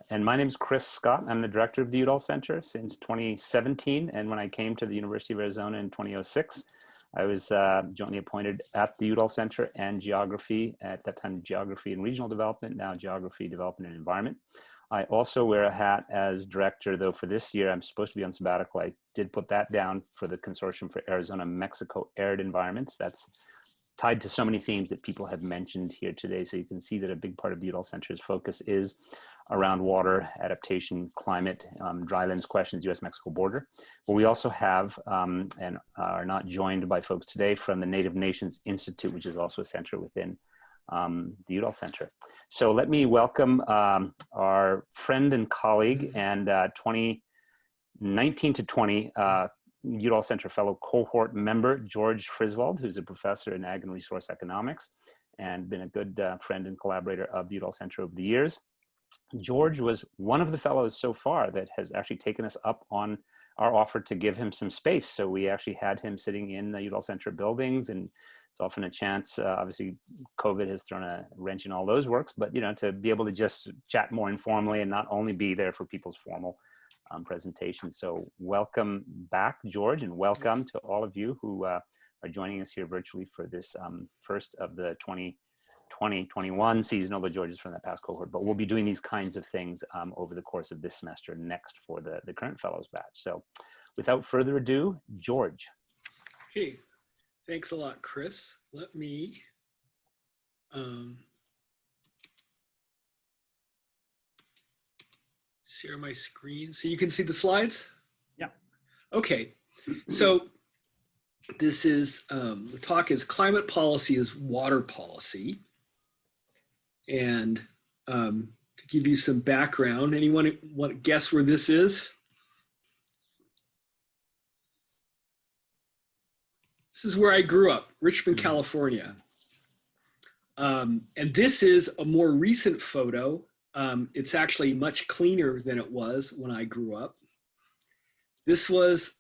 And my name is Chris Scott. I'm the director of the Udall Center since 2017. And when I came to the University of Arizona in 2006, I was jointly appointed at the Udall Center and Geography, at that time Geography and Regional Development, now Geography, Development and Environment. I also wear a hat as director, though for this year I'm supposed to be on sabbatical. I did put that down for the Consortium for Arizona-Mexico Arid Environments. That's tied to so many themes that people have mentioned here today. So you can see that a big part of the Udall Center's focus is around water, adaptation, climate, drylands questions, US-Mexico border. But we also have, and are not joined by folks today, from the Native Nations Institute, which is also a center within the Udall Center. So let me welcome our friend and colleague and 2019 to 20 Udall Center Fellow cohort member, George Frisvold, who's a professor in Ag and Resource Economics and been a good friend and collaborator of the Udall Center over the years. George was one of the fellows so far that has actually taken us up on our offer to give him some space. So we actually had him sitting in the Udall Center buildings, and it's often a chance, obviously COVID has thrown a wrench in all those works, but you know, to be able to just chat more informally and not only be there for people's formal presentation. So welcome back, George, and welcome to all of you who are joining us here virtually for this first of the 2020-21 season, although George is from that past cohort. But we'll be doing these kinds of things over the course of this semester next for the current fellows batch. So without further ado, George. Okay, thanks a lot, Chris. Let me share my screen so you can see the slides? Yeah. Okay, so this is, the talk is Climate Policy is Water Policy. And to give you some background, anyone want to guess where this is? This is where I grew up, Richmond, California. And this is a more recent photo. It's actually much cleaner than it was when I grew up. This was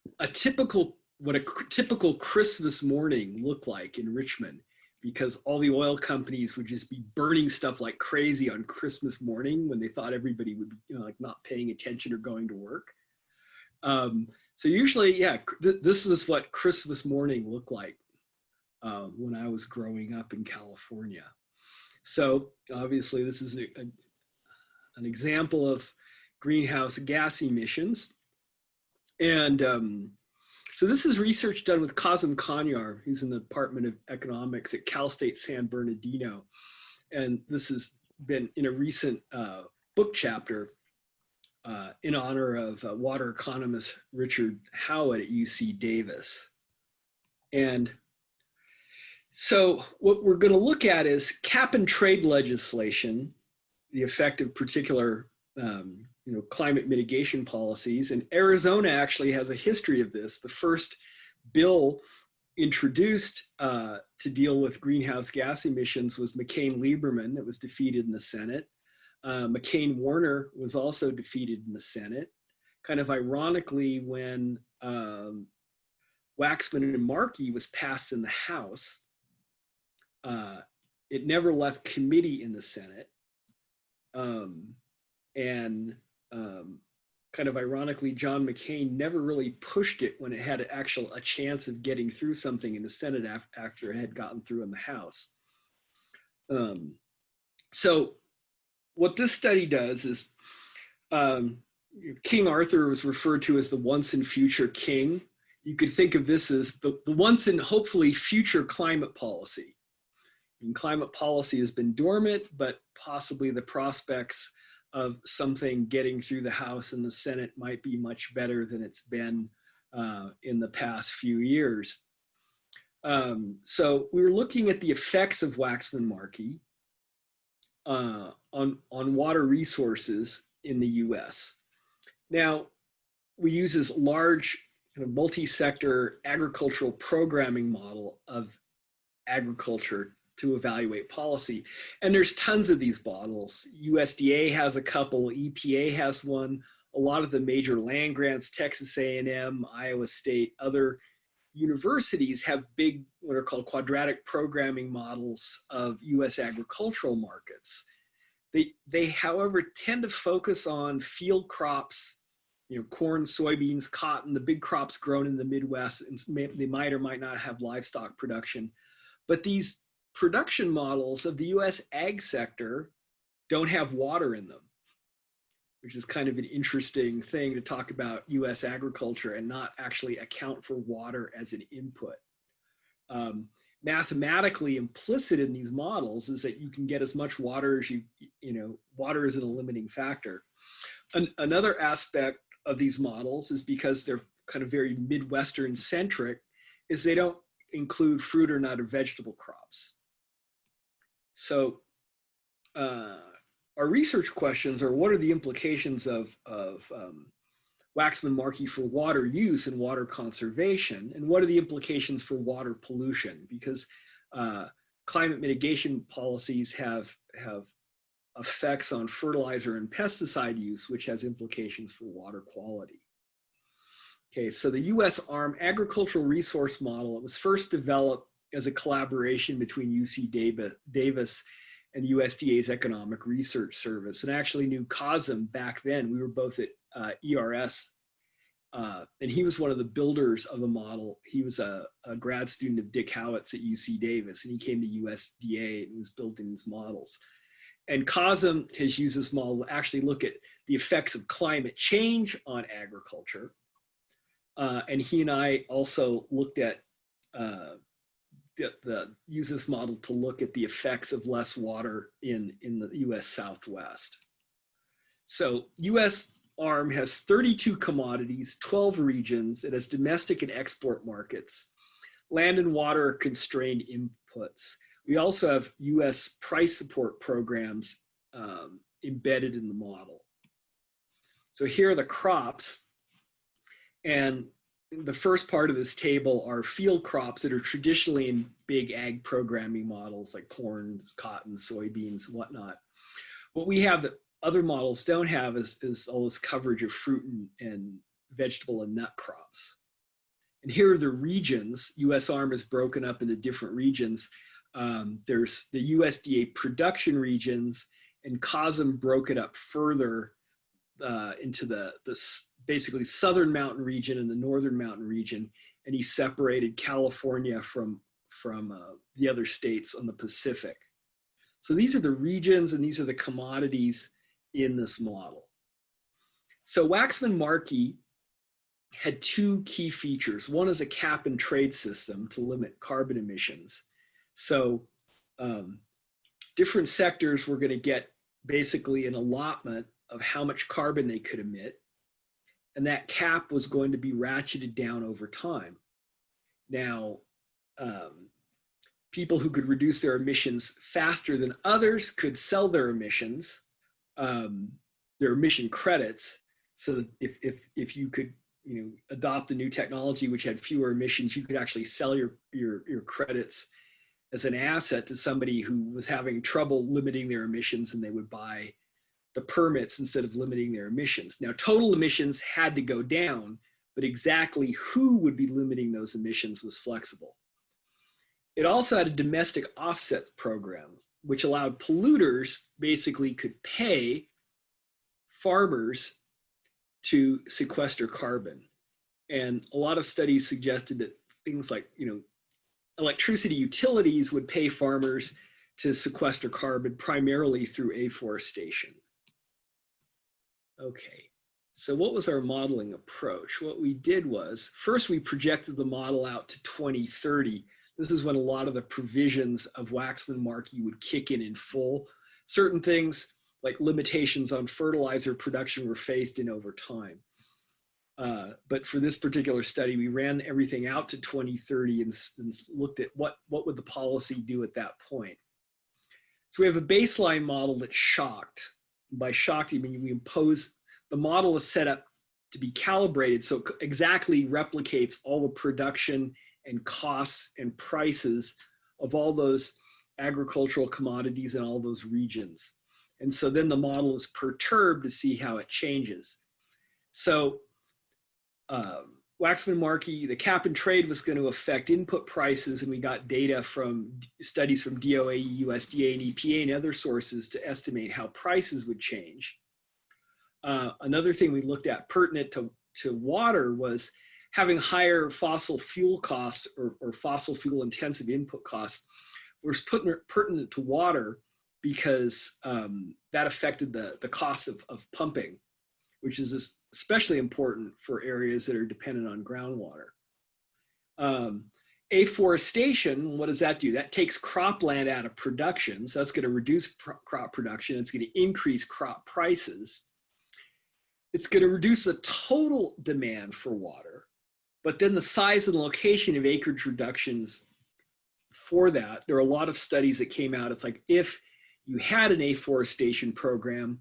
what a typical Christmas morning looked like in Richmond, because all the oil companies would just be burning stuff like crazy on Christmas morning when they thought everybody would be, you know, like not paying attention or going to work. So usually, yeah, this was what Christmas morning looked like when I was growing up in California. So obviously this is an example of greenhouse gas emissions. And so this is research done with Kazim Kanyar, who's in the Department of Economics at Cal State San Bernardino. And this has been in a recent book chapter in honor of water economist Richard Howard at UC Davis. And so what we're going to look at is cap and trade legislation, the effect of particular climate mitigation policies. And Arizona actually has a history of this. The first bill introduced to deal with greenhouse gas emissions was McCain-Lieberman, that was defeated in the Senate. McCain-Warner was also defeated in the Senate. Kind of ironically, when Waxman Markey was passed in the House, it never left committee in the Senate. Kind of ironically, John McCain never really pushed it when it had a chance of getting through something in the Senate after it had gotten through in the House. So what this study does is, King Arthur was referred to as the once and future king. You could think of this as the once and hopefully future climate policy. And climate policy has been dormant, but possibly the prospects of something getting through the House and the Senate might be much better than it's been in the past few years. So we were looking at the effects of Waxman Markey on water resources in the US. Now, we use this large kind of multi-sector agricultural programming model of agriculture to evaluate policy. And there's tons of these models. USDA has a couple, EPA has one, a lot of the major land grants, Texas A&M, Iowa State, other universities have big, what are called quadratic programming models of US agricultural markets. They, however, tend to focus on field crops, corn, soybeans, cotton, the big crops grown in the Midwest, and they might or might not have livestock production. But these production models of the US ag sector don't have water in them, which is kind of an interesting thing to talk about US agriculture and not actually account for water as an input. Mathematically implicit in these models is that you can get as much water as water isn't a limiting factor. Another aspect of these models is because they're kind of very Midwestern centric, is they don't include fruit or nut or vegetable crops. So our research questions are, what are the implications of Waxman Markey for water use and water conservation? And what are the implications for water pollution? Because climate mitigation policies have effects on fertilizer and pesticide use, which has implications for water quality. Okay, so the US ARM agricultural resource model, it was first developed as a collaboration between UC Davis and USDA's Economic Research Service. And I actually knew Kazem back then. We were both at ERS, and he was one of the builders of the model. He was a grad student of Dick Howitt's at UC Davis, and he came to USDA and was building these models. And Kazem has used this model to actually look at the effects of climate change on agriculture. And he and I also looked at use this model to look at the effects of less water in the US Southwest. So US ARM has 32 commodities, 12 regions. It has domestic and export markets. Land and water are constrained inputs. We also have US price support programs embedded in the model. So here are the crops. And the first part of this table are field crops that are traditionally in big ag programming models like corn, cotton, soybeans, whatnot. What we have that other models don't have is all this coverage of fruit and vegetable and nut crops. And here are the regions. US ARM is broken up into different regions. There's the USDA production regions, and Kazem broke it up further into the basically southern mountain region and the northern mountain region, and he separated California from the other states on the Pacific. So these are the regions and these are the commodities in this model. So Waxman Markey had two key features. One is a cap and trade system to limit carbon emissions. So different sectors were going to get basically an allotment of how much carbon they could emit. And that cap was going to be ratcheted down over time. Now, people who could reduce their emissions faster than others could sell their emissions, their emission credits. So that if you could adopt a new technology which had fewer emissions, you could actually sell your credits as an asset to somebody who was having trouble limiting their emissions, and they would buy the permits instead of limiting their emissions. Now, total emissions had to go down, but exactly who would be limiting those emissions was flexible. It also had a domestic offset program, which allowed polluters basically could pay farmers to sequester carbon. And a lot of studies suggested that things like, electricity utilities would pay farmers to sequester carbon primarily through afforestation. Okay, so what was our modeling approach? What we did was, first we projected the model out to 2030. This is when a lot of the provisions of Waxman Markey would kick in full. Certain things like limitations on fertilizer production were phased in over time. But for this particular study, we ran everything out to 2030 and looked at what would the policy do at that point. So we have a baseline model that's shocked. By shocked, I mean we impose, the model is set up to be calibrated so it exactly replicates all the production and costs and prices of all those agricultural commodities in all those regions. And so then the model is perturbed to see how it changes. So Waxman Markey, the cap and trade was going to affect input prices, and we got data from studies from DOAE, USDA, and EPA and other sources to estimate how prices would change. Another thing we looked at pertinent to water was having higher fossil fuel costs or fossil fuel intensive input costs was pertinent to water because that affected the cost of pumping, which is especially important for areas that are dependent on groundwater. Afforestation, what does that do? That takes cropland out of production. So that's going to reduce crop production. It's going to increase crop prices. It's going to reduce the total demand for water. But then the size and location of acreage reductions for that, there are a lot of studies that came out. It's like, if you had an afforestation program,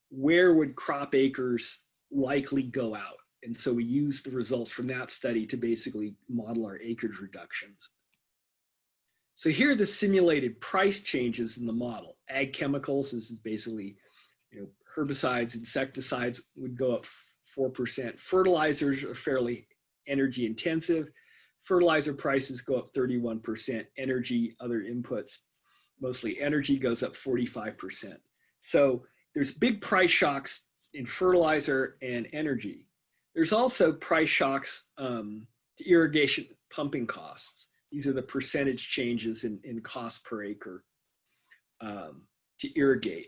where would crop acres likely go out? And so we used the results from that study to basically model our acreage reductions. So here are the simulated price changes in the model. Ag chemicals, this is basically, herbicides, insecticides would go up 4%. Fertilizers are fairly energy intensive. Fertilizer prices go up 31%. Energy, other inputs, mostly energy, goes up 45%. So there's big price shocks in fertilizer and energy. There's also price shocks to irrigation pumping costs. These are the percentage changes in cost per acre to irrigate.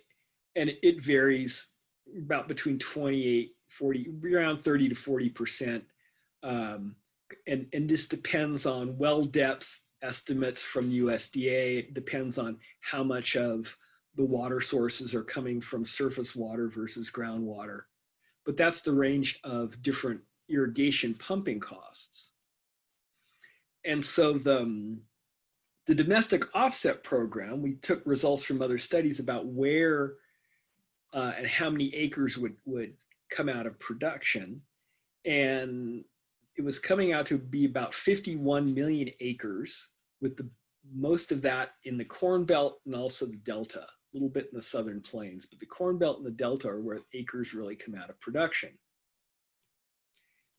And it varies about between 28, 40, around 30 to 40%. And this depends on well depth estimates from USDA. It depends on how much of the water sources are coming from surface water versus groundwater. But that's the range of different irrigation pumping costs. And so the domestic offset program, we took results from other studies about where and how many acres would come out of production. And it was coming out to be about 51 million acres, with most of that in the Corn Belt and also the Delta, a little bit in the Southern Plains, but the Corn Belt and the Delta are where acres really come out of production.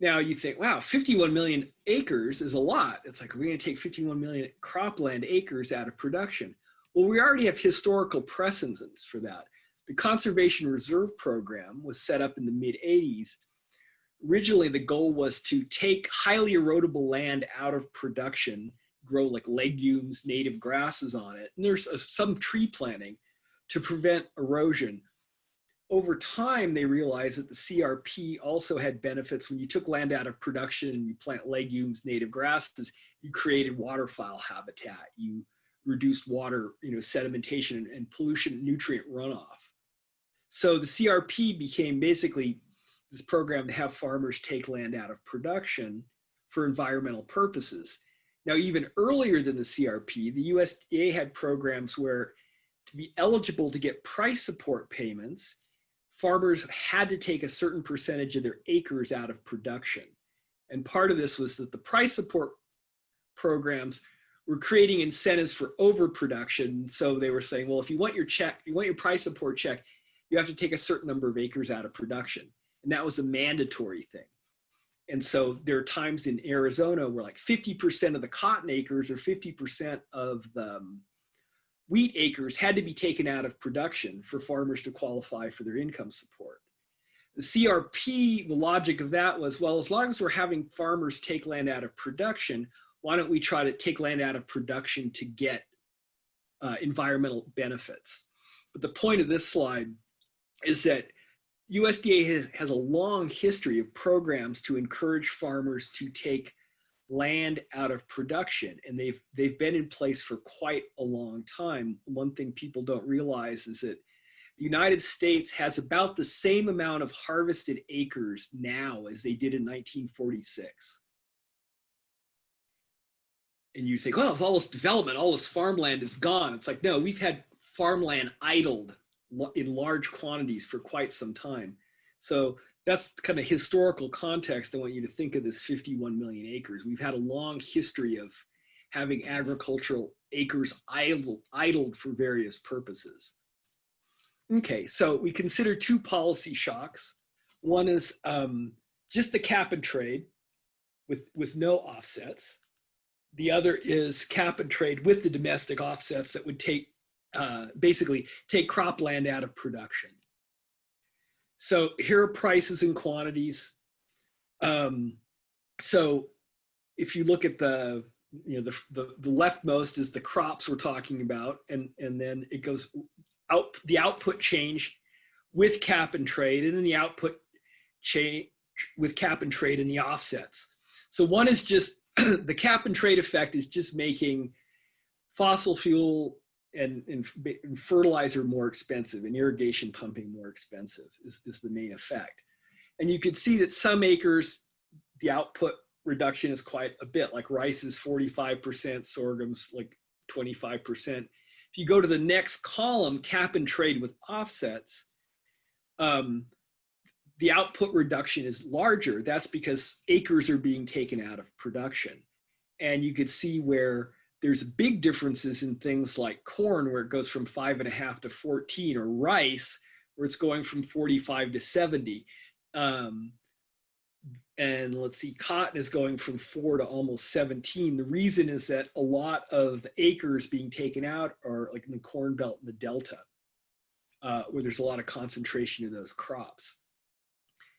Now you think, wow, 51 million acres is a lot. It's like, we're going to take 51 million cropland acres out of production. Well, we already have historical precedents for that. The Conservation Reserve Program was set up in the mid-'80s. Originally, the goal was to take highly erodible land out of production, grow like legumes, native grasses on it, and there's some tree planting to prevent erosion. Over time, they realized that the CRP also had benefits. When you took land out of production and you plant legumes, native grasses, you created waterfowl habitat. You reduced water, sedimentation and pollution, nutrient runoff. So the CRP became basically this program to have farmers take land out of production for environmental purposes. Now, even earlier than the CRP, the USDA had programs where, to be eligible to get price support payments, farmers had to take a certain percentage of their acres out of production. And part of this was that the price support programs were creating incentives for overproduction. So they were saying, well, if you want your check, if you want your price support check, you have to take a certain number of acres out of production. And that was a mandatory thing. And so there are times in Arizona where like 50% of the cotton acres or 50% of the wheat acres had to be taken out of production for farmers to qualify for their income support. The CRP, the logic of that was, well, as long as we're having farmers take land out of production, why don't we try to take land out of production to get environmental benefits? But the point of this slide is that USDA has a long history of programs to encourage farmers to take land out of production, and they've been in place for quite a long time. One thing people don't realize is that the United States has about the same amount of harvested acres now as they did in 1946. And you think, well, if all this development, all this farmland is gone, it's like, no, we've had farmland idled in large quantities for quite some time. So that's kind of historical context. I want you to think of this 51 million acres. We've had a long history of having agricultural acres idled for various purposes. Okay, so we consider two policy shocks. One is just the cap and trade. with no offsets. The other is cap and trade with the domestic offsets that would take basically take cropland out of production. So here are prices and quantities. So if you look at the leftmost is the crops we're talking about, and then it goes out the output change with cap and trade, and then the output change with cap and trade and the offsets. So one is just the cap and trade effect is just making fossil fuel and fertilizer more expensive and irrigation pumping more expensive is the main effect. And you can see that some acres, the output reduction is quite a bit, like rice is 45%, sorghum's like 25%. If you go to the next column, cap and trade with offsets, the output reduction is larger. That's because acres are being taken out of production. And you could see where there's big differences in things like corn, where it goes from 5.5 to 14, or rice, where it's going from 45 to 70. And let's see, cotton is going from 4 to almost 17. The reason is that a lot of the acres being taken out are like in the Corn Belt and the Delta, where there's a lot of concentration in those crops.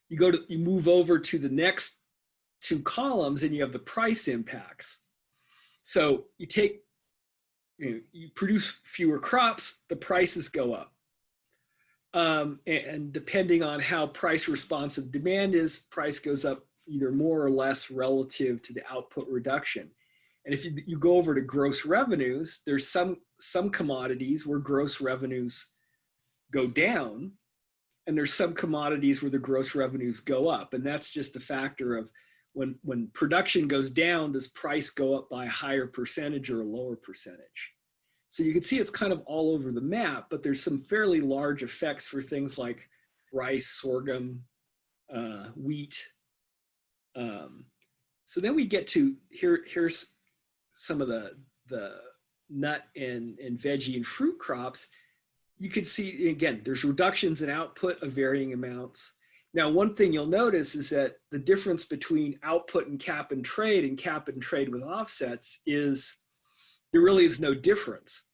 You move over to the next two columns and you have the price impacts. So you produce fewer crops, the prices go up. And depending on how price responsive demand is, price goes up either more or less relative to the output reduction. And if you go over to gross revenues, there's some commodities where gross revenues go down, and there's some commodities where the gross revenues go up. And that's just a factor of when production goes down, does price go up by a higher percentage or a lower percentage? So you can see it's kind of all over the map, but there's some fairly large effects for things like rice, sorghum, wheat. So then we get to here's some of the nut and veggie and fruit crops. You can see, again, there's reductions in output of varying amounts. Now, one thing you'll notice is that the difference between output and cap and trade with offsets is there really is no difference.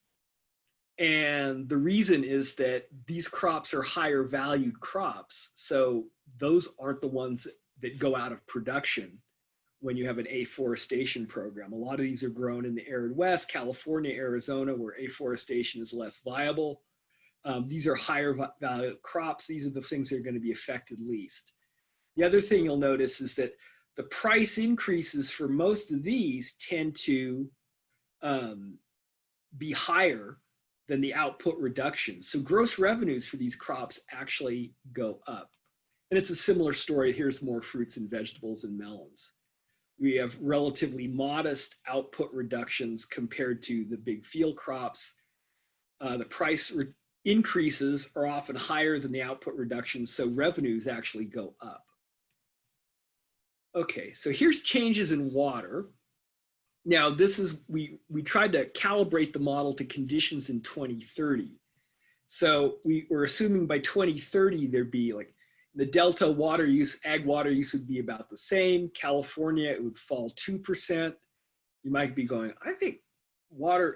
And the reason is that these crops are higher valued crops. So those aren't the ones that go out of production when you have an afforestation program. A lot of these are grown in the arid West, California, Arizona, where afforestation is less viable. These are higher value crops. These are the things that are going to be affected least. The other thing you'll notice is that the price increases for most of these tend to be higher than the output reduction. So gross revenues for these crops actually go up. And it's a similar story. Here's more fruits and vegetables and melons. We have relatively modest output reductions compared to the big field crops. The price increases are often higher than the output reductions, so revenues actually go up. Okay, so here's changes in water. Now this is, we tried to calibrate the model to conditions in 2030. So we're assuming by 2030 there'd be like the Delta water use, ag water use would be about the same. California, it would fall 2%. You might be going, I think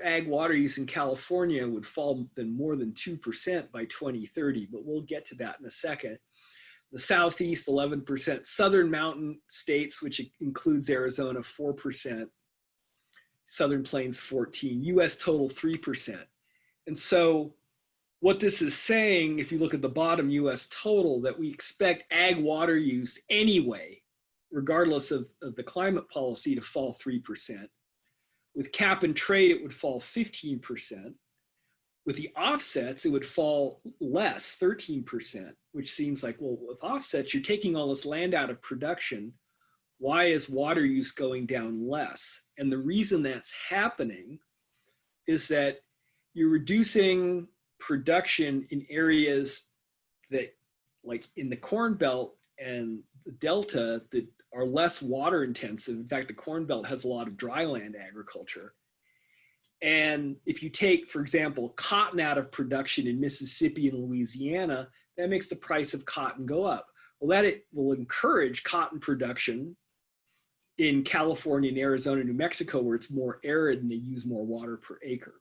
ag water use in California would fall more than 2% by 2030, but we'll get to that in a second. The Southeast, 11%, Southern mountain states, which includes Arizona, 4%, Southern Plains, 14%, US total, 3%. And so what this is saying, if you look at the bottom US total, that we expect ag water use anyway, regardless of the climate policy, to fall 3%. With cap and trade, it would fall 15%. With the offsets, it would fall less, 13%, which seems like, well, with offsets, you're taking all this land out of production. Why is water use going down less? And the reason that's happening is that you're reducing production in areas that, like in the Corn Belt and the Delta, that are less water intensive. In fact, the Corn Belt has a lot of dryland agriculture. And if you take, for example, cotton out of production in Mississippi and Louisiana, that makes the price of cotton go up. Well, it will encourage cotton production in California and Arizona, New Mexico, where it's more arid and they use more water per acre.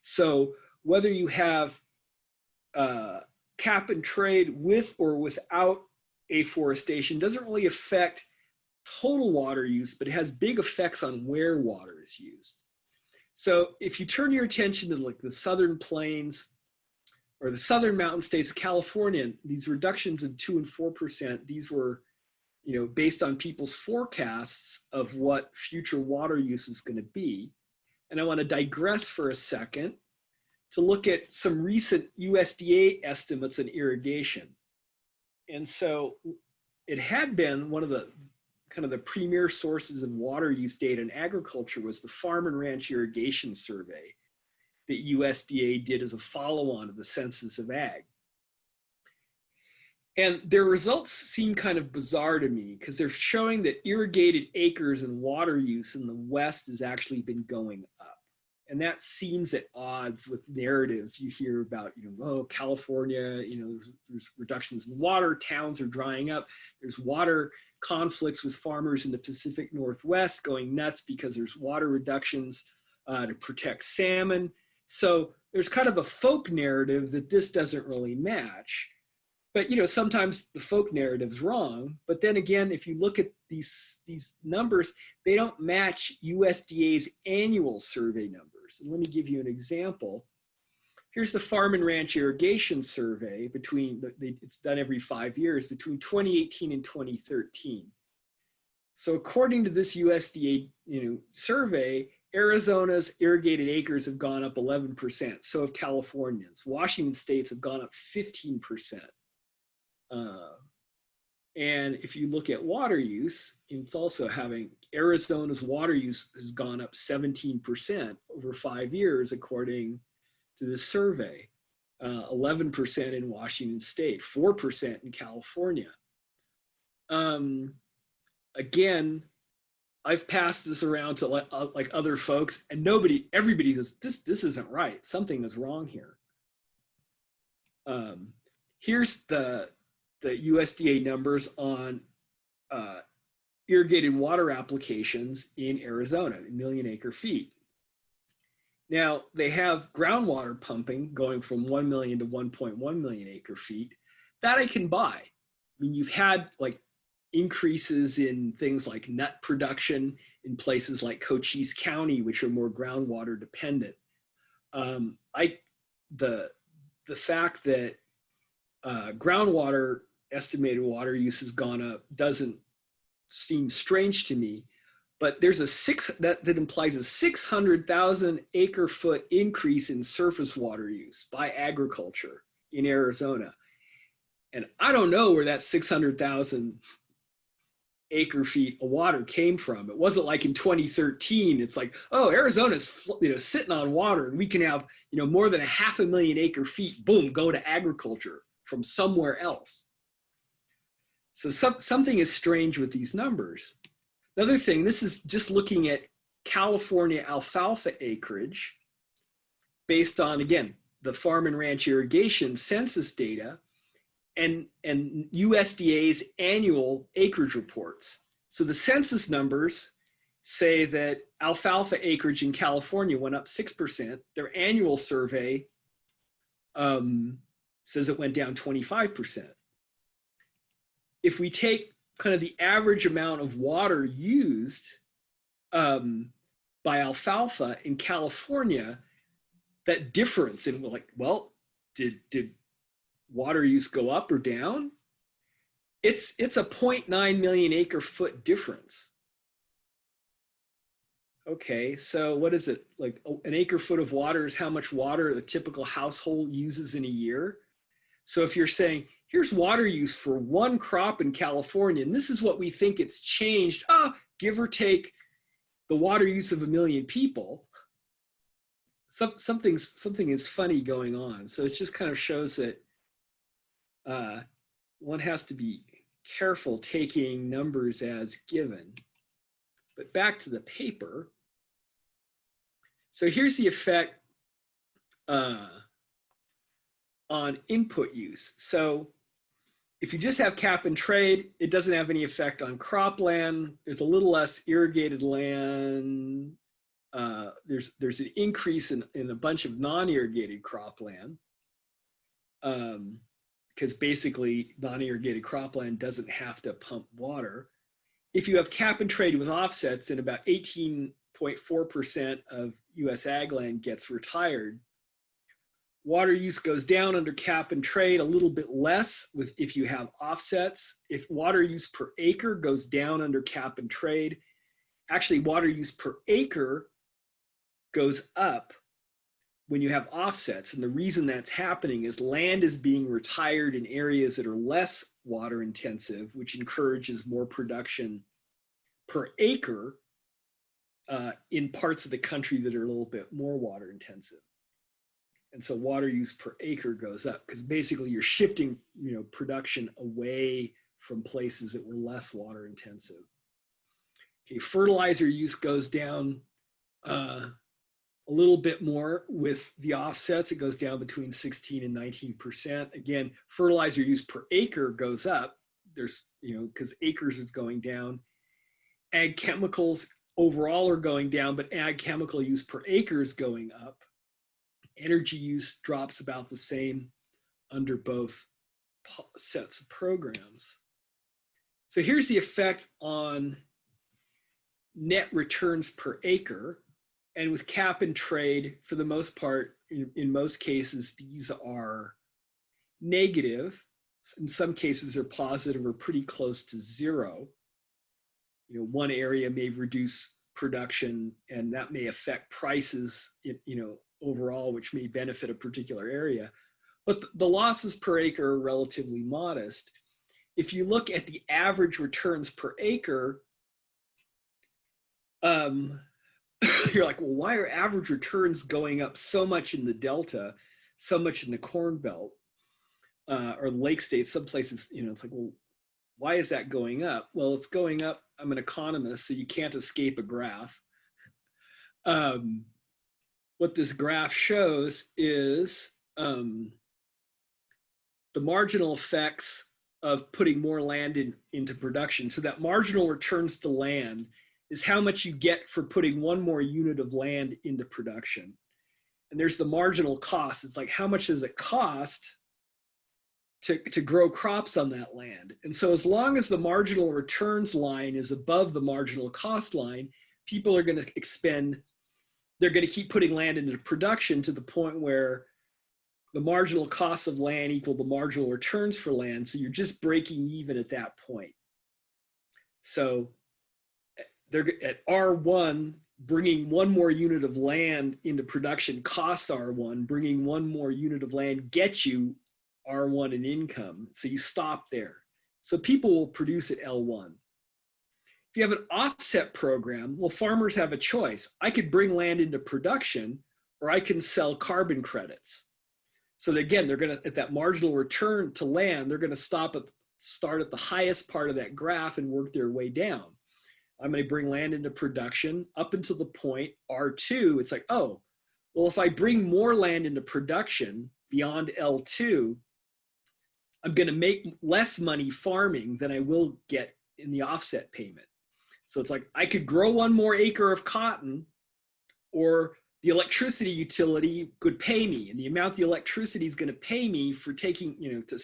So whether you have cap and trade with or without afforestation doesn't really affect total water use, but it has big effects on where water is used. So if you turn your attention to like the southern plains or the southern mountain states of California, these reductions of 2 and 4%, these were, you know, based on people's forecasts of what future water use is going to be. And I want to digress for a second to look at some recent USDA estimates on irrigation. And so it had been one of the kind of the premier sources of water use data in agriculture was the Farm and Ranch Irrigation Survey that USDA did as a follow-on of the Census of Ag. And their results seem kind of bizarre to me because they're showing that irrigated acres and water use in the West has actually been going up. And that seems at odds with narratives you hear about, you know, oh, California, you know, there's reductions in water, towns are drying up, there's water conflicts with farmers in the Pacific Northwest going nuts because there's water reductions to protect salmon. So there's kind of a folk narrative that this doesn't really match. But, you know, sometimes the folk narrative's wrong. But then again, if you look at these numbers, they don't match USDA's annual survey numbers. And let me give you an example. Here's the Farm and Ranch Irrigation Survey it's done every 5 years, between 2018 and 2013. So according to this USDA, you know, survey, Arizona's irrigated acres have gone up 11%. So have California's. Washington states have gone up 15%. And if you look at water use, it's also having Arizona's water use has gone up 17% over 5 years, according to this survey. 11% in Washington state, 4% in California. Again, I've passed this around to like other folks, and everybody says, this isn't right. Something is wrong here. Here's the USDA numbers on irrigated water applications in Arizona, 1 million acre feet. Now, they have groundwater pumping going from 1 million to 1.1 million acre feet. That I can buy. I mean, you've had like increases in things like nut production in places like Cochise County, which are more groundwater dependent. The fact that groundwater estimated water use has gone up doesn't seem strange to me, but there's that implies a 600,000 acre foot increase in surface water use by agriculture in Arizona. And I don't know where that 600,000 acre feet of water came from. It wasn't like in 2013, it's like, oh, Arizona's, you know, sitting on water and we can have, you know, more than 500,000 acre feet, boom, go to agriculture from somewhere else. So something is strange with these numbers. Another thing, this is just looking at California alfalfa acreage based on, again, the Farm and Ranch Irrigation census data and USDA's annual acreage reports. So the census numbers say that alfalfa acreage in California went up 6%. Their annual survey says it went down 25%. If we take kind of the average amount of water used by alfalfa in California, that difference in like, well, did water use go up or down? It's a 0.9 million acre foot difference. Okay, so what is it? Like an acre foot of water is how much water a typical household uses in a year. So if you're saying, here's water use for one crop in California, and this is what we think it's changed, give or take the water use of 1 million people, something is funny going on. So it just kind of shows that one has to be careful taking numbers as given. But back to the paper. So here's the effect on input use. So If you just have cap and trade, it doesn't have any effect on cropland. There's a little less irrigated land. There's an increase in a bunch of non-irrigated cropland, because basically non-irrigated cropland doesn't have to pump water. If you have cap and trade with offsets and about 18.4% of US ag land gets retired, water use goes down under cap and trade a little bit less if you have offsets. If water use per acre goes down under cap and trade, actually water use per acre goes up when you have offsets. And the reason that's happening is land is being retired in areas that are less water intensive, which encourages more production per acre in parts of the country that are a little bit more water intensive. And so water use per acre goes up because basically you're shifting, production away from places that were less water intensive. Okay, fertilizer use goes down a little bit more with the offsets. It goes down between 16 and 19%. Again, fertilizer use per acre goes up. There's, because acres is going down. Ag chemicals overall are going down, but ag chemical use per acre is going up. Energy use drops about the same under both sets of programs. So here's the effect on net returns per acre. And with cap and trade, for the most part, in most cases, these are negative. In some cases, they're positive or pretty close to zero. One area may reduce production, and that may affect prices, overall, which may benefit a particular area. But the losses per acre are relatively modest. If you look at the average returns per acre, you're like, well, why are average returns going up so much in the Delta, so much in the Corn Belt, or the Lake States? Some places, it's like, well, why is that going up? Well, it's going up. I'm an economist, so you can't escape a graph. What this graph shows is the marginal effects of putting more land into production. So that marginal returns to land is how much you get for putting one more unit of land into production. And there's the marginal cost. It's like, how much does it cost to grow crops on that land? And so as long as the marginal returns line is above the marginal cost line, people are going to expend, they're going to keep putting land into production to the point where the marginal cost of land equal the marginal returns for land. So you're just breaking even at that point. So they're at R1, bringing one more unit of land into production costs R1, bringing one more unit of land gets you R1 in income. So you stop there. So people will produce at L1. If you have an offset program, well, farmers have a choice. I could bring land into production, or I can sell carbon credits. So again, they're going to, at that marginal return to land, they're going to start at the highest part of that graph and work their way down. I'm going to bring land into production up until the point R2. It's like, oh, well, if I bring more land into production beyond L2, I'm going to make less money farming than I will get in the offset payment. So it's like, I could grow one more acre of cotton, or the electricity utility could pay me, and the amount the electricity is going to pay me for taking, to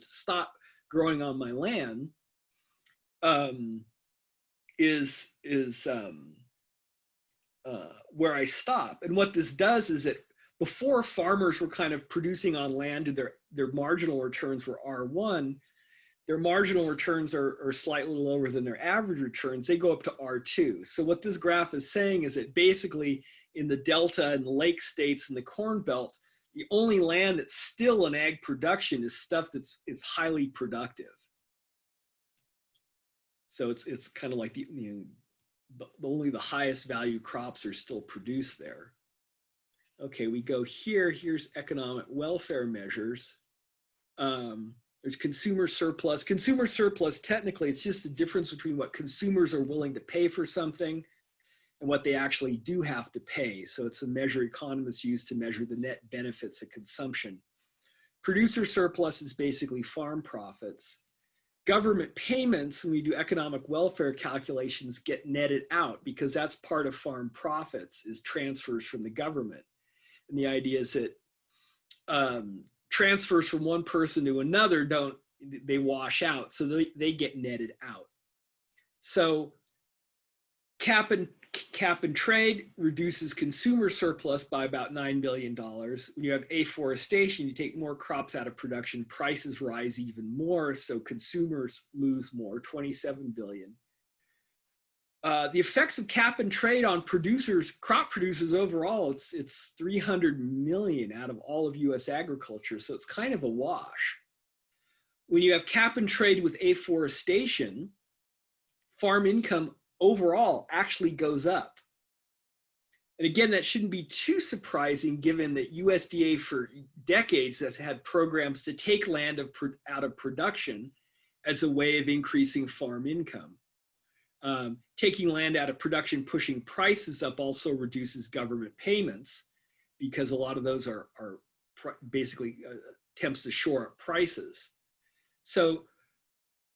stop growing on my land, is where I stop. And what this does is that before, farmers were kind of producing on land, and their marginal returns were R1. Their marginal returns are slightly lower than their average returns. They go up to R2. So what this graph is saying is that basically in the Delta and the Lake States and the Corn Belt, the only land that's still in ag production is stuff it's highly productive. So it's kind of like only the highest value crops are still produced there. Okay, we go here. Here's economic welfare measures. There's consumer surplus. Consumer surplus, technically, it's just the difference between what consumers are willing to pay for something and what they actually do have to pay. So it's a measure economists use to measure the net benefits of consumption. Producer surplus is basically farm profits. Government payments, when we do economic welfare calculations, get netted out because that's part of farm profits, is transfers from the government. And the idea is that transfers from one person to another they wash out, so they get netted out. So cap and trade reduces consumer surplus by about $9 billion. When you have afforestation, you take more crops out of production, prices rise even more, so consumers lose more, $27 billion. The effects of cap and trade on crop producers overall, it's 300 million out of all of US agriculture, so it's kind of a wash. When you have cap and trade with afforestation, farm income overall actually goes up. And again, that shouldn't be too surprising given that USDA for decades have had programs to take land out of production as a way of increasing farm income. Taking land out of production, pushing prices up also reduces government payments because a lot of those are basically attempts to shore up prices. So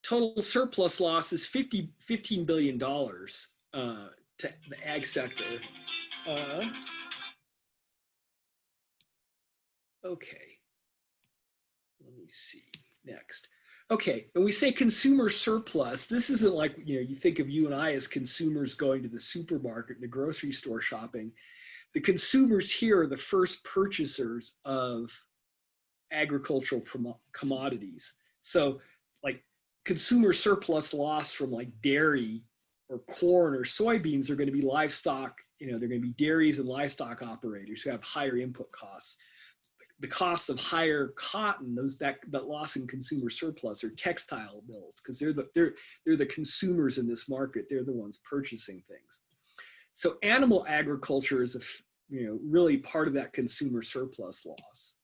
total surplus loss is $15 billion to the ag sector. Okay, let me see, next. Okay, when we say consumer surplus, this isn't like, you think of you and I as consumers going to the supermarket, the grocery store shopping. The consumers here are the first purchasers of agricultural commodities. So like consumer surplus loss from like dairy or corn or soybeans are going to be livestock, they're going to be dairies and livestock operators who have higher input costs. The cost of higher cotton, that loss in consumer surplus, are textile mills, because they're the consumers in this market. They're the ones purchasing things. So animal agriculture is really part of that consumer surplus loss.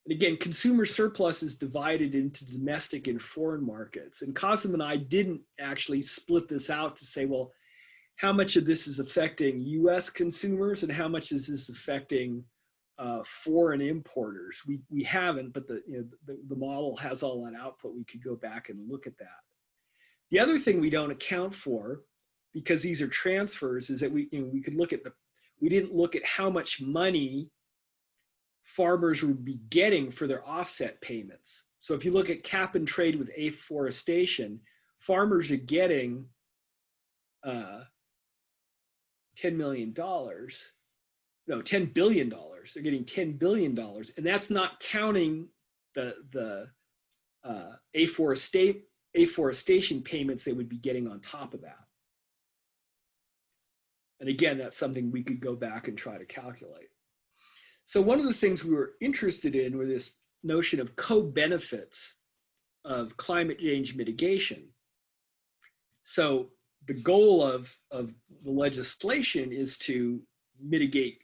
And again, consumer surplus is divided into domestic and foreign markets. And Cosm and I didn't actually split this out to say, well, how much of this is affecting US consumers and how much is this affecting foreign importers. We haven't, but the model has all that output. We could go back and look at that. The other thing we don't account for, because these are transfers, is that we could look at we didn't look at how much money farmers would be getting for their offset payments. So if you look at cap and trade with afforestation, farmers are getting $10 million. No, $10 billion. They're getting $10 billion, and that's not counting the afforestation payments they would be getting on top of that. And again, that's something we could go back and try to calculate. So one of the things we were interested in was this notion of co-benefits of climate change mitigation. So the goal of the legislation is to mitigate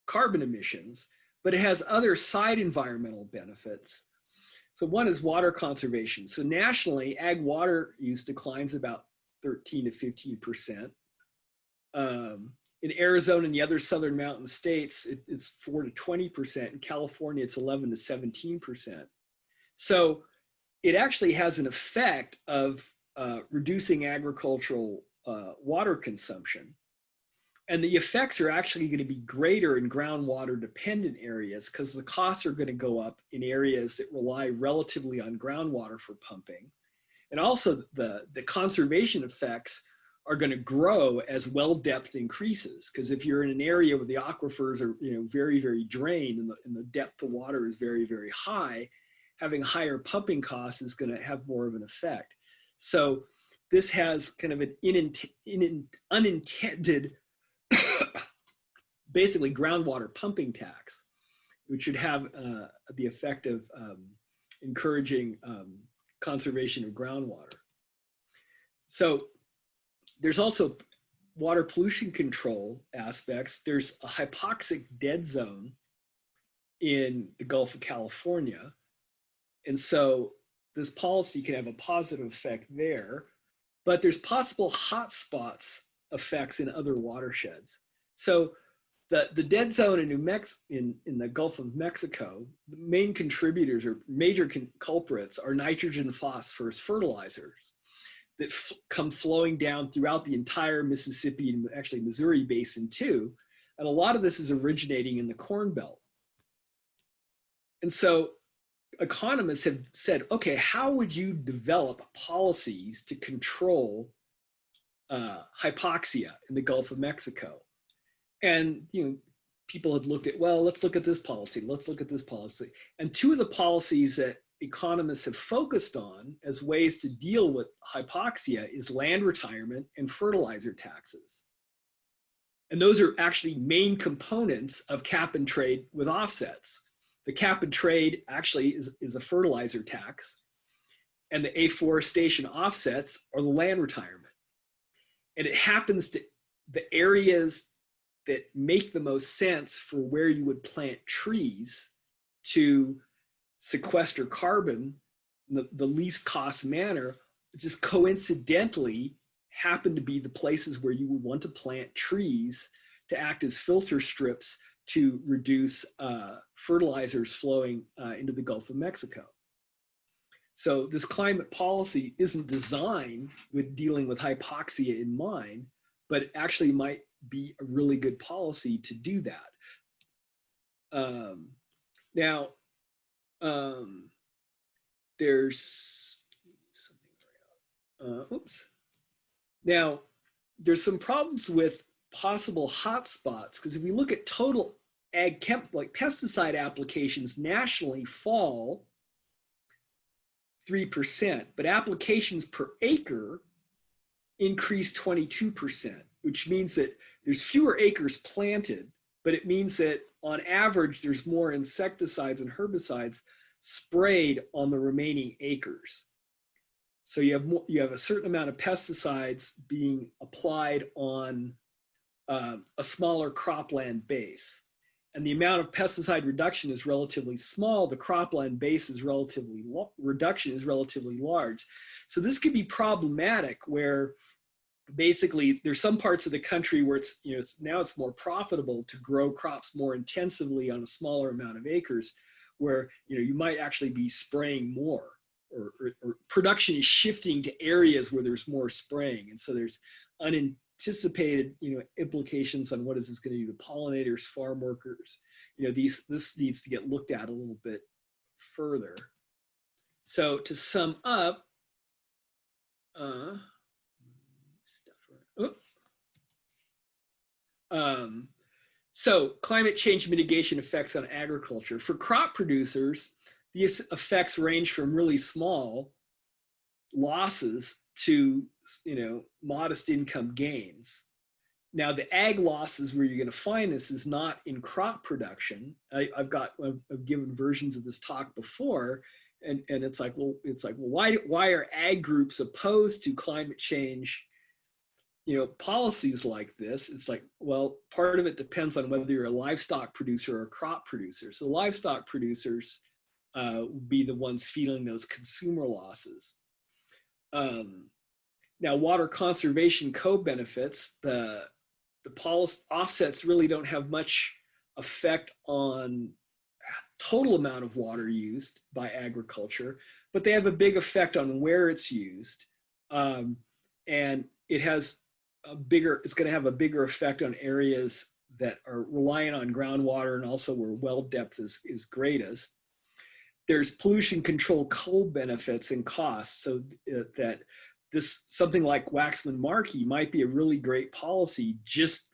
carbon emissions, but it has other side environmental benefits. So one is water conservation. So nationally, ag water use declines about 13 to 15%. In Arizona and the other southern mountain states, it's 4 to 20%. In California, it's 11 to 17%. So it actually has an effect of reducing agricultural water consumption. And the effects are actually going to be greater in groundwater dependent areas because the costs are going to go up in areas that rely relatively on groundwater for pumping. And also the conservation effects are going to grow as well depth increases, because if you're in an area where the aquifers are very, very drained and the depth of water is very, very high, having higher pumping costs is going to have more of an effect. So this has kind of an unintended basically groundwater pumping tax, which should have the effect of encouraging conservation of groundwater. So there's also water pollution control aspects. There's a hypoxic dead zone in the Gulf of California. And so this policy can have a positive effect there, but there's possible hotspots effects in other watersheds. So the dead zone in in the Gulf of Mexico, the main contributors or major culprits are nitrogen phosphorus fertilizers that come flowing down throughout the entire Mississippi and actually Missouri basin too. And a lot of this is originating in the Corn Belt. And so economists have said, okay, how would you develop policies to control hypoxia in the Gulf of Mexico? And people had looked at, well, let's look at this policy, let's look at this policy. And two of the policies that economists have focused on as ways to deal with hypoxia is land retirement and fertilizer taxes. And those are actually main components of cap and trade with offsets. The cap and trade actually is a fertilizer tax, and the afforestation offsets are the land retirement. And it happens to the areas that make the most sense for where you would plant trees to sequester carbon in the least cost manner, just coincidentally happen to be the places where you would want to plant trees to act as filter strips to reduce fertilizers flowing into the Gulf of Mexico. So this climate policy isn't designed with dealing with hypoxia in mind, but it actually might be a really good policy to do that. Now, there's Now, there's some problems with possible hotspots, because if we look at total ag chem, like pesticide applications nationally fall 3%, but applications per acre increase 22%, which means that there's fewer acres planted, but it means that on average, there's more insecticides and herbicides sprayed on the remaining acres. So you have a certain amount of pesticides being applied on a smaller cropland base. And the amount of pesticide reduction is relatively small. The cropland base is reduction is relatively large. So this could be problematic where basically there's some parts of the country where now it's more profitable to grow crops more intensively on a smaller amount of acres, where you might actually be spraying more, or production is shifting to areas where there's more spraying. And so there's unanticipated implications on what is this going to do to pollinators, farm workers. This needs to get looked at a little bit further. So to sum up, so climate change mitigation effects on agriculture. For crop producers, these effects range from really small losses to modest income gains. Now, the ag losses where you're going to find this is not in crop production. I've given versions of this talk before, and it's like, well, why are ag groups opposed to climate change policies like this? It's like, well, part of it depends on whether you're a livestock producer or a crop producer. So livestock producers would be the ones feeling those consumer losses. Now, water conservation co-benefits, the policy offsets really don't have much effect on total amount of water used by agriculture, but they have a big effect on where it's used. And it has it's going to have a bigger effect on areas that are reliant on groundwater and also where well depth is greatest. There's pollution control co-benefits and costs, so that something like Waxman Markey might be a really great policy just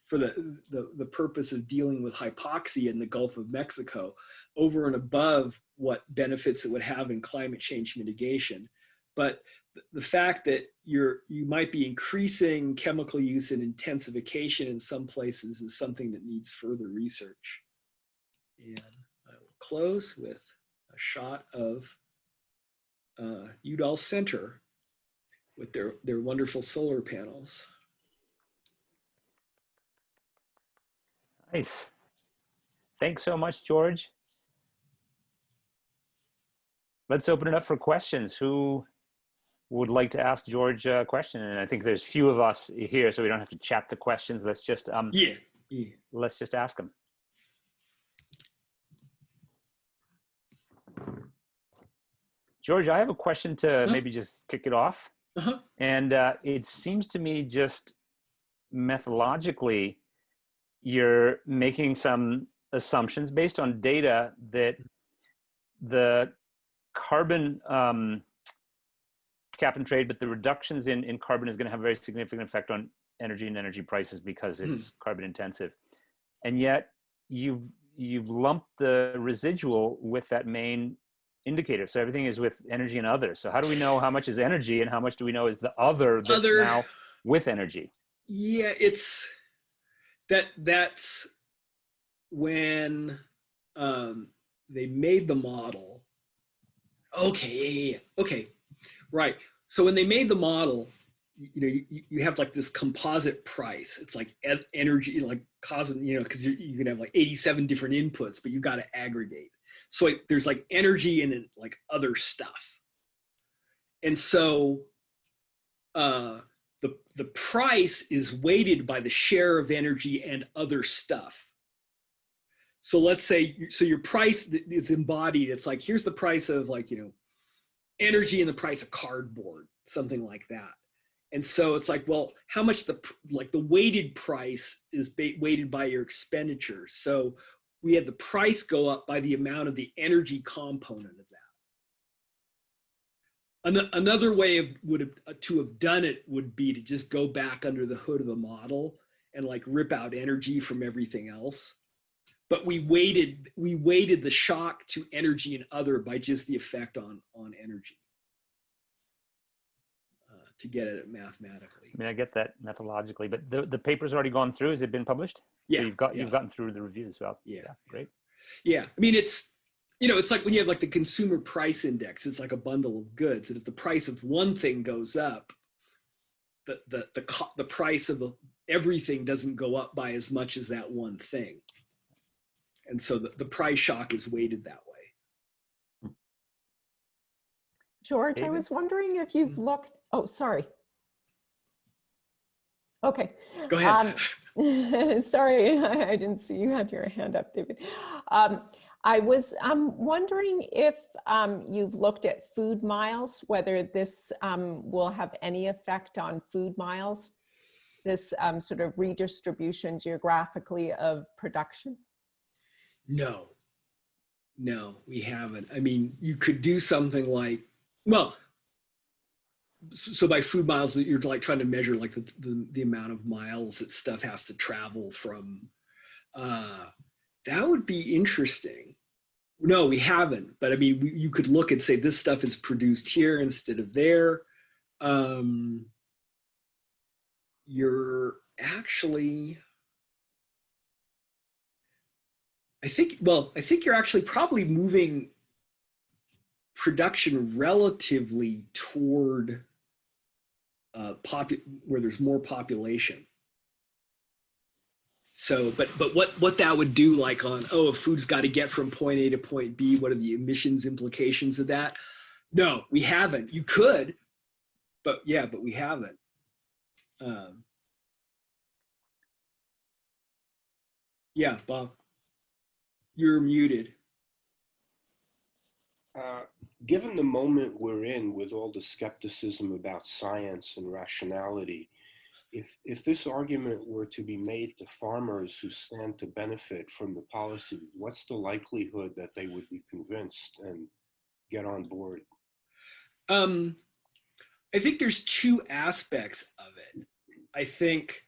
for the purpose of dealing with hypoxia in the Gulf of Mexico, over and above what benefits it would have in climate change mitigation. But the fact that you might be increasing chemical use and intensification in some places is something that needs further research. And I will close with a shot of Udall Center with their wonderful solar panels. Nice. Thanks so much, George. Let's open it up for questions. Who would like to ask George a question? And I think there's few of us here, so we don't have to chat the questions. Let's just yeah. Yeah. let's just ask him. George, I have a question to maybe just kick it off. Uh-huh. And it seems to me just methodologically, you're making some assumptions based on data that the carbon cap and trade, but the reductions in carbon is going to have a very significant effect on energy and energy prices because it's carbon intensive. And yet you've lumped the residual with that main indicator. So everything is with energy and other. So how do we know how much is energy and how much do we know is the other that's now with energy? Yeah, it's that's when they made the model. Okay, yeah. Okay, right. So when they made the model, you have like this composite price. It's like energy, like causing, because you can have like 87 different inputs, but you got to aggregate. So like, there's like energy and then like other stuff. And so the price is weighted by the share of energy and other stuff. So let's say, so your price is embodied. It's like, here's the price of like, energy and the price of cardboard, something like that. And so it's like, well, how much the weighted price is weighted by your expenditure. So we had the price go up by the amount of the energy component of that. Another way to have done it would be to just go back under the hood of the model and like rip out energy from everything else. But we weighted the shock to energy and other by just the effect on energy to get at it mathematically. I mean, I get that methodologically, but the paper's already gone through. Has it been published? Yeah. So you've gotten through the reviews. Well, yeah, great. Yeah, I mean, it's like when you have like the consumer price index. It's like a bundle of goods, and if the price of one thing goes up, the price of everything doesn't go up by as much as that one thing. And so the price shock is weighted that way. George, I was wondering if you've looked, oh, sorry. Okay. Go ahead. Sorry, I didn't see you had your hand up, David. I was wondering if you've looked at food miles, whether this will have any effect on food miles, this sort of redistribution geographically of production? No, we haven't. I mean, you could do something like, well, so by food miles, you're like trying to measure like the amount of miles that stuff has to travel from. That would be interesting. No, we haven't. But I mean, you could look and say this stuff is produced here instead of there. You're actually, I think you're actually probably moving production relatively toward where there's more population. So, but what that would do, like on, oh, if food's got to get from point A to point B, what are the emissions implications of that? No, we haven't. You could, but we haven't. Yeah, Bob, you're muted. Given the moment we're in with all the skepticism about science and rationality, if this argument were to be made to farmers who stand to benefit from the policy, what's the likelihood that they would be convinced and get on board? I think there's two aspects of it. I think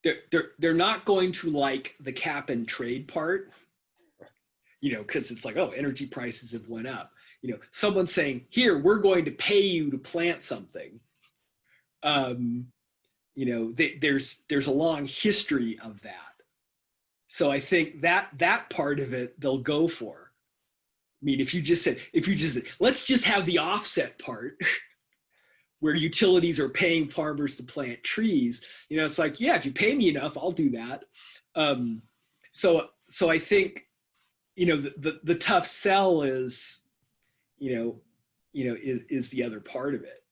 they're not going to like the cap and trade part, because it's like, oh, energy prices have went up. Someone's saying, here, we're going to pay you to plant something. There's a long history of that. So I think that part of it they'll go for. I mean, if you just said, let's just have the offset part where utilities are paying farmers to plant trees, it's like, yeah, if you pay me enough, I'll do that. So I think, the tough sell is, is the other part of it.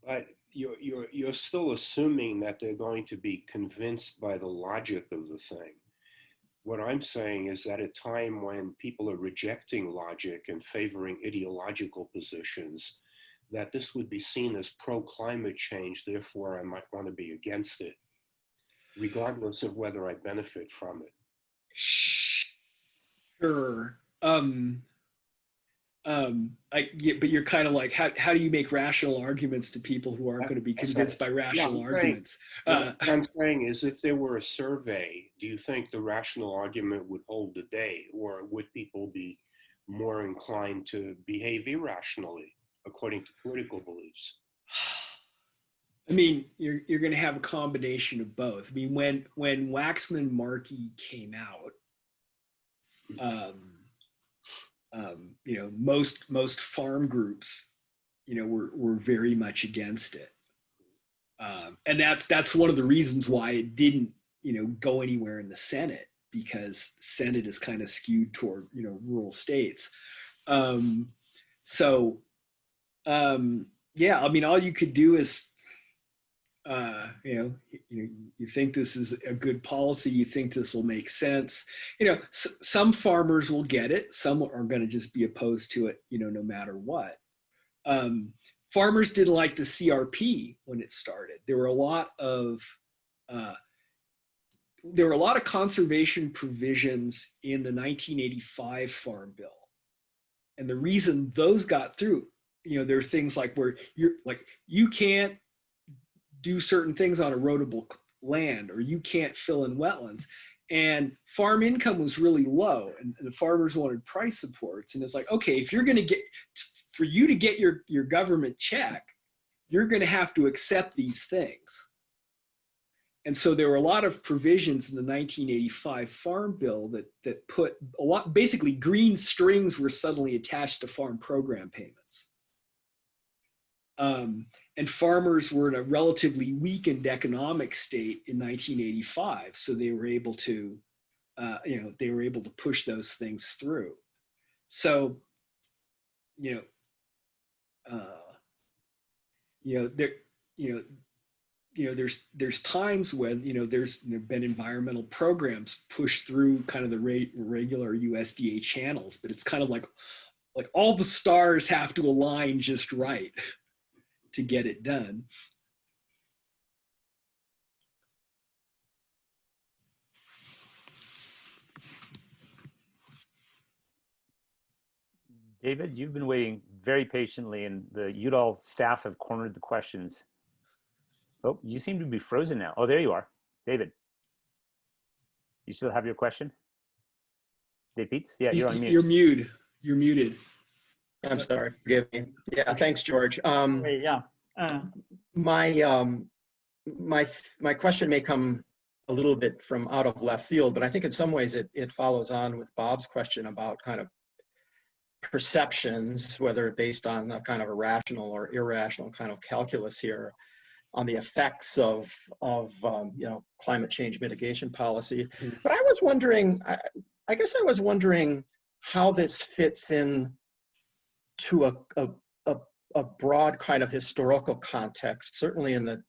But you're still assuming that they're going to be convinced by the logic of the thing. What I'm saying is that at a time when people are rejecting logic and favoring ideological positions, that this would be seen as pro-climate change, therefore I might want to be against it, regardless of whether I benefit from it. Sure. But you're kind of like, how do you make rational arguments to people who aren't going to be convinced by rational arguments? What I'm saying is, if there were a survey, do you think the rational argument would hold the day, or would people be more inclined to behave irrationally according to political beliefs? I mean, you're going to have a combination of both. I mean, when Waxman Markey came out, you know, most farm groups, you know, were very much against it, and that's one of the reasons why it didn't, you know, go anywhere in the Senate, because the Senate is kind of skewed toward, you know, rural states. Yeah, I mean, all you could do is, you think this is a good policy, you think this will make sense. You know, some farmers will get it, some are going to just be opposed to it, you know, no matter what. Farmers didn't like the CRP when it started. There were a lot of conservation provisions in the 1985 Farm Bill, and the reason those got through, you know, there are things like where you can't do certain things on erodible land, or you can't fill in wetlands, and farm income was really low, and the farmers wanted price supports. And it's like, okay, if you're going to for you to get your government check, you're going to have to accept these things. And so there were a lot of provisions in the 1985 Farm Bill that put a lot, basically green strings were suddenly attached to farm program payments. And farmers were in a relatively weakened economic state in 1985, so they were able to, push those things through. So, there's times when, there's been environmental programs pushed through kind of the regular USDA channels, but it's kind of like all the stars have to align just right to get it done. David, you've been waiting very patiently, and the Udall staff have cornered the questions. Oh, you seem to be frozen now. Oh, there you are. David, you still have your question? Dave Peets? Yeah, you're on mute. You're muted. I'm sorry, forgive me. Yeah, okay. Thanks, George. My question may come a little bit from out of left field, but I think in some ways it follows on with Bob's question about kind of perceptions, whether based on a kind of a rational or irrational kind of calculus here on the effects of climate change mitigation policy. But I was wondering, I guess I was wondering how this fits in to a broad kind of historical context. Certainly in the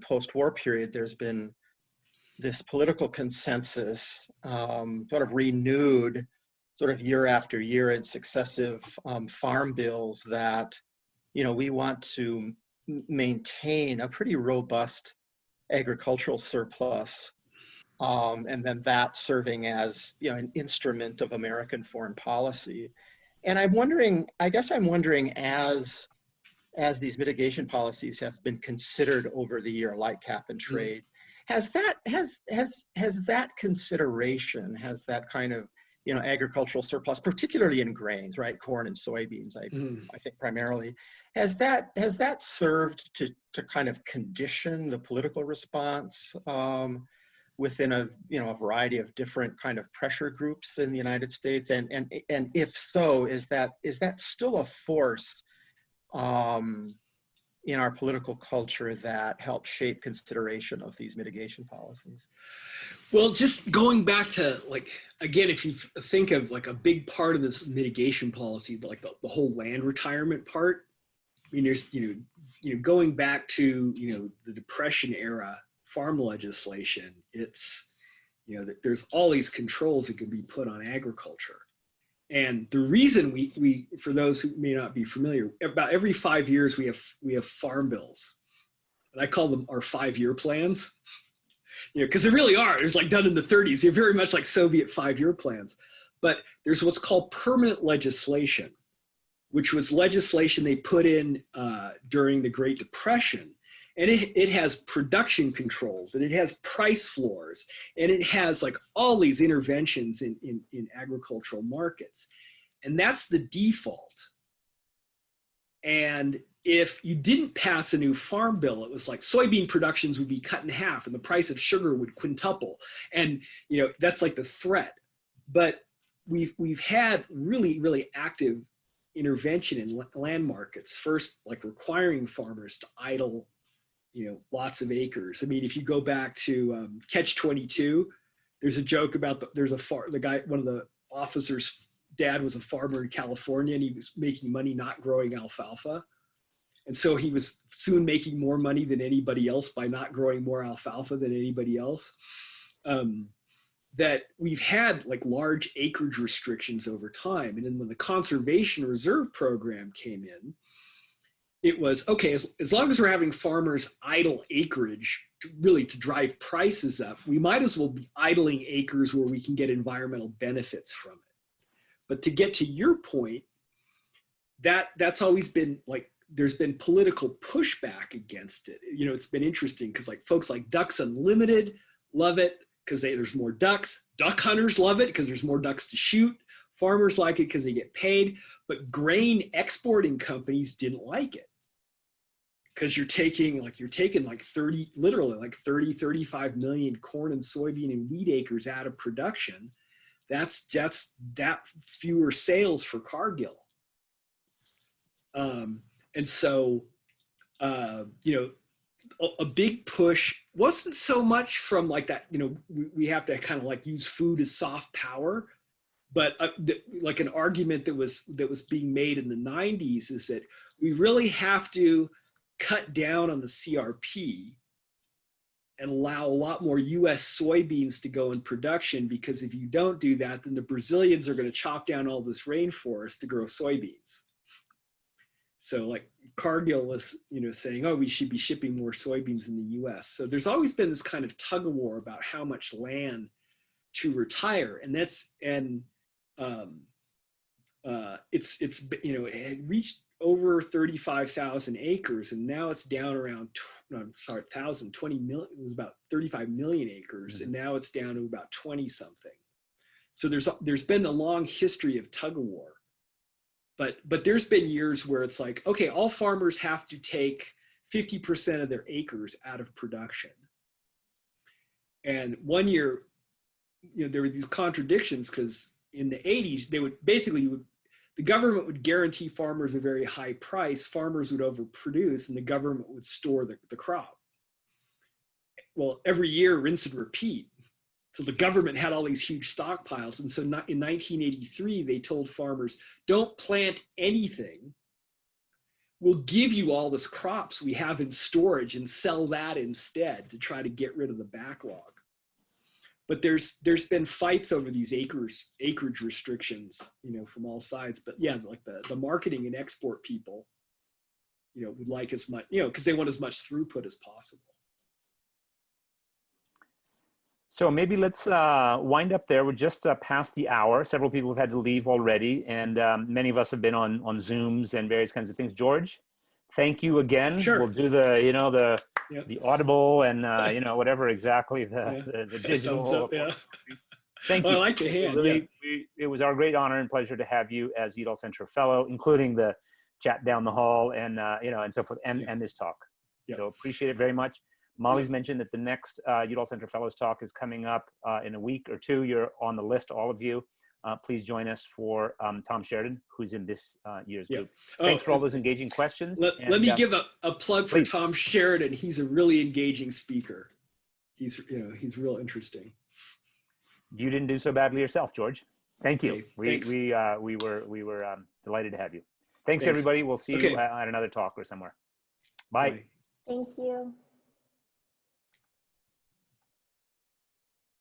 post-war period, there's been this political consensus sort of renewed sort of year after year in successive farm bills that, we want to maintain a pretty robust agricultural surplus, and then that serving as, an instrument of American foreign policy. And I'm wondering, as these mitigation policies have been considered over the year, like cap and trade, has that consideration, has that kind of, agricultural surplus, particularly in grains, right, corn and soybeans, I think primarily, has that served to kind of condition the political response within a variety of different kind of pressure groups in the United States, and if so, is that still a force in our political culture that helps shape consideration of these mitigation policies? Well, just going back to, again, if you think of a big part of this mitigation policy, the whole land retirement part, mean, there's, going back to, the Depression era farm legislation, it's, there's all these controls that can be put on agriculture. And the reason we for those who may not be familiar, about every 5 years we have farm bills, and I call them our 5-year plans, because they really are. It's like done in the 30s. They're very much like Soviet 5-year plans. But there's what's called permanent legislation, which was legislation they put in during the Great Depression. And it has production controls, and it has price floors, and it has like all these interventions in agricultural markets. And that's the default. And if you didn't pass a new farm bill, it was like soybean productions would be cut in half and the price of sugar would quintuple. And that's like the threat. But we've had really, really active intervention in land markets, first like requiring farmers to idle lots of acres. I mean, if you go back to Catch-22, there's a joke about the guy, one of the officers' dad was a farmer in California, and he was making money not growing alfalfa. And so he was soon making more money than anybody else by not growing more alfalfa than anybody else. That we've had like large acreage restrictions over time. And then when the Conservation Reserve Program came in, it was, okay, as long as we're having farmers idle acreage to drive prices up, we might as well be idling acres where we can get environmental benefits from it. But to get to your point, that's always been like, there's been political pushback against it. It's been interesting because like folks like Ducks Unlimited love it because there's more ducks. Duck hunters love it because there's more ducks to shoot. Farmers like it because they get paid. But grain exporting companies didn't like it because you're taking like 35 million corn and soybean and wheat acres out of production. That's that fewer sales for Cargill. And so, a big push wasn't so much from like that, we have to kind of like use food as soft power, but like an argument that was being made in the 90s is that we really have to cut down on the CRP and allow a lot more US soybeans to go in production, because if you don't do that, then the Brazilians are going to chop down all this rainforest to grow soybeans. So like Cargill was, saying, oh, we should be shipping more soybeans in the US. So there's always been this kind of tug of war about how much land to retire. And it had reached over 35,000 acres, and now it's down around, 20 million, it was about 35 million acres, mm-hmm. And now it's down to about 20 something. So there's been a long history of tug of war. But there's been years where it's like, okay, all farmers have to take 50% of their acres out of production. And one year, there were these contradictions because in the 80s, the government would guarantee farmers a very high price, farmers would overproduce, and the government would store the crop. Well, every year, rinse and repeat. So the government had all these huge stockpiles. And so in 1983, they told farmers, don't plant anything. We'll give you all this crops we have in storage and sell that instead to try to get rid of the backlog. But there's been fights over these acreage restrictions, from all sides. But yeah, like the marketing and export people, would like as much, because they want as much throughput as possible. So maybe let's wind up there. We're just past the hour. Several people have had to leave already, and many of us have been on Zooms and various kinds of things. George, thank you again. Sure. We'll do the audible and whatever exactly the digital. Thumbs up, yeah. Thank you. I like your hand. Really, it was our great honor and pleasure to have you as Udall Center Fellow, including the chat down the hall and and so forth, and this talk. Yeah. So appreciate it very much. Molly's mentioned that the next Udall Center Fellows talk is coming up in a week or two. You're on the list, all of you. Please join us for Tom Sheridan, who's in this year's group. Thanks for all those engaging questions. Let me give a plug for Tom Sheridan. He's a really engaging speaker. He's real interesting. You didn't do so badly yourself, George. Thank you. Okay, we were delighted to have you. Thanks Thanks. everybody. We'll see Okay. you at another talk or somewhere. Bye. Bye. Thank you.